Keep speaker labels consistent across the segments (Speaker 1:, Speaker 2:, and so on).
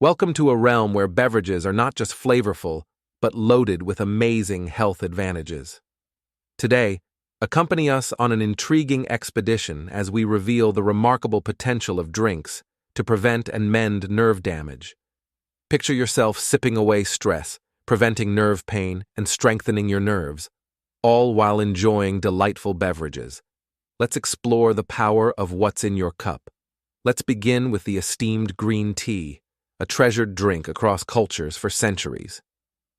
Speaker 1: Welcome to a realm where beverages are not just flavorful, but loaded with amazing health advantages. Today, accompany us on an intriguing expedition as we reveal the remarkable potential of drinks to prevent and mend nerve damage. Picture yourself sipping away stress, preventing nerve pain, and strengthening your nerves, all while enjoying delightful beverages. Let's explore the power of what's in your cup. Let's begin with the esteemed green tea, a treasured drink across cultures for centuries.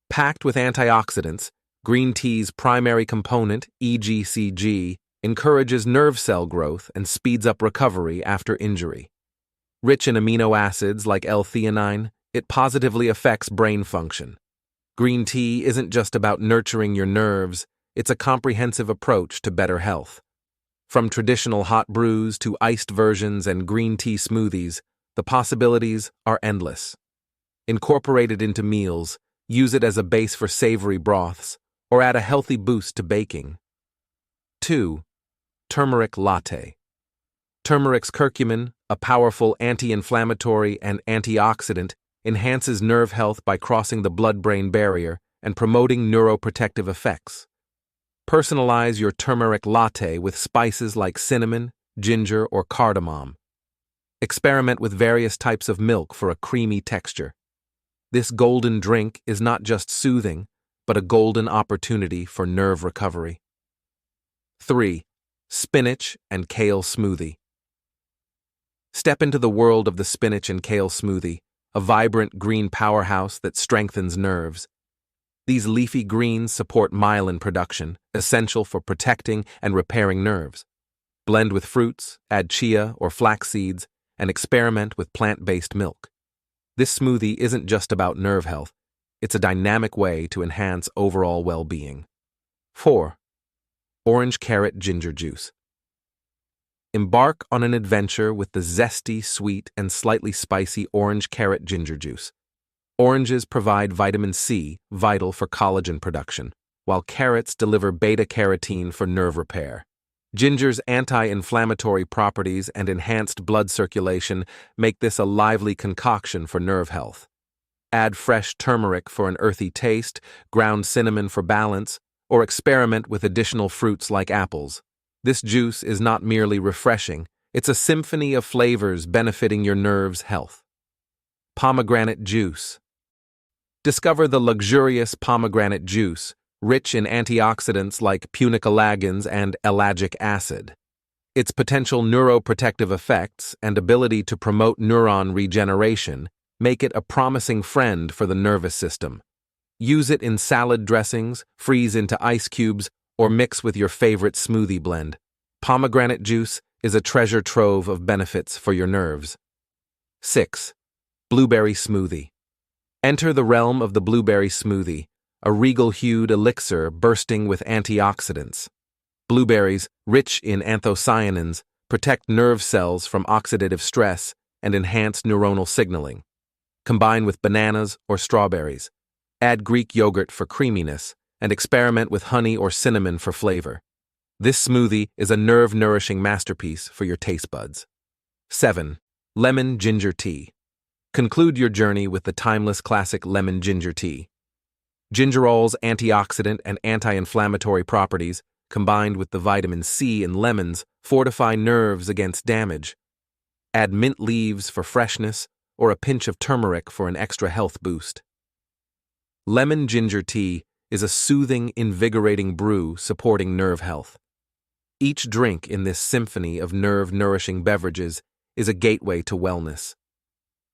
Speaker 1: Packed with antioxidants, green tea's primary component, EGCG, encourages nerve cell growth and speeds up recovery after injury. Rich in amino acids like L-theanine, it positively affects brain function. Green tea isn't just about nurturing your nerves, it's a comprehensive approach to better health. From traditional hot brews to iced versions and green tea smoothies, the possibilities are endless. Incorporate it into meals, use it as a base for savory broths, or add a healthy boost to baking. 2. Turmeric latte. Turmeric's curcumin, a powerful anti-inflammatory and antioxidant, enhances nerve health by crossing the blood-brain barrier and promoting neuroprotective effects. Personalize your turmeric latte with spices like cinnamon, ginger, or cardamom. Experiment with various types of milk for a creamy texture. This golden drink is not just soothing, but a golden opportunity for nerve recovery. 3. Spinach and kale smoothie. Step into the world of the spinach and kale smoothie, a vibrant green powerhouse that strengthens nerves. These leafy greens support myelin production, essential for protecting and repairing nerves. Blend with fruits, add chia or flax seeds, and experiment with plant-based milk. This smoothie isn't just about nerve health, it's a dynamic way to enhance overall well-being. 4. Orange carrot ginger juice. Embark on an adventure with the zesty, sweet, and slightly spicy orange carrot ginger juice. Oranges provide vitamin C, vital for collagen production, while carrots deliver beta-carotene for nerve repair. Ginger's anti-inflammatory properties and enhanced blood circulation make this a lively concoction for nerve health. Add fresh turmeric for an earthy taste, ground cinnamon for balance, or experiment with additional fruits like apples. This juice is not merely refreshing, it's a symphony of flavors benefiting your nerves' health. Pomegranate juice. Discover the luxurious pomegranate juice, rich in antioxidants like punicalagins and ellagic acid. Its potential neuroprotective effects and ability to promote neuron regeneration make it a promising friend for the nervous system. Use it in salad dressings, freeze into ice cubes, or mix with your favorite smoothie blend. Pomegranate juice is a treasure trove of benefits for your nerves. 6. Blueberry smoothie. Enter the realm of the blueberry smoothie, a regal-hued elixir bursting with antioxidants. Blueberries, rich in anthocyanins, protect nerve cells from oxidative stress and enhance neuronal signaling. Combine with bananas or strawberries. Add Greek yogurt for creaminess, and experiment with honey or cinnamon for flavor. This smoothie is a nerve-nourishing masterpiece for your taste buds. 7. Lemon ginger tea. Conclude your journey with the timeless classic lemon ginger tea. Gingerol's antioxidant and anti-inflammatory properties, combined with the vitamin C in lemons, fortify nerves against damage. Add mint leaves for freshness, or a pinch of turmeric for an extra health boost. Lemon ginger tea is a soothing, invigorating brew supporting nerve health. Each drink in this symphony of nerve-nourishing beverages is a gateway to wellness.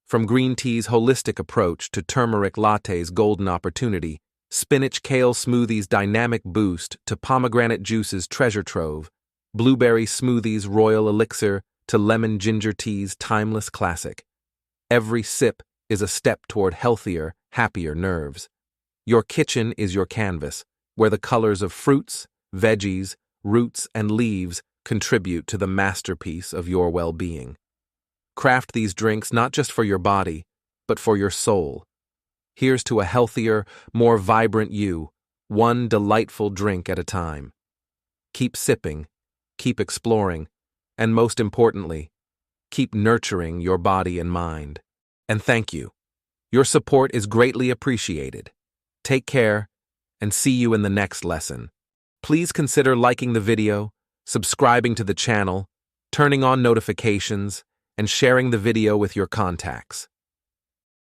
Speaker 1: From green tea's holistic approach to turmeric latte's golden opportunity, spinach kale smoothie's dynamic boost to pomegranate juice's treasure trove, blueberry smoothie's royal elixir to lemon ginger tea's timeless classic. Every sip is a step toward healthier, happier nerves. Your kitchen is your canvas, where the colors of fruits, veggies, roots, and leaves contribute to the masterpiece of your well-being. Craft these drinks not just for your body, but for your soul. Here's to a healthier, more vibrant you, one delightful drink at a time. Keep sipping, keep exploring, and most importantly, keep nurturing your body and mind. And thank you Your support is greatly appreciated. Take care, and see you in the next lesson. Please consider liking the video, subscribing to the channel, turning on notifications, and sharing the video with your contacts.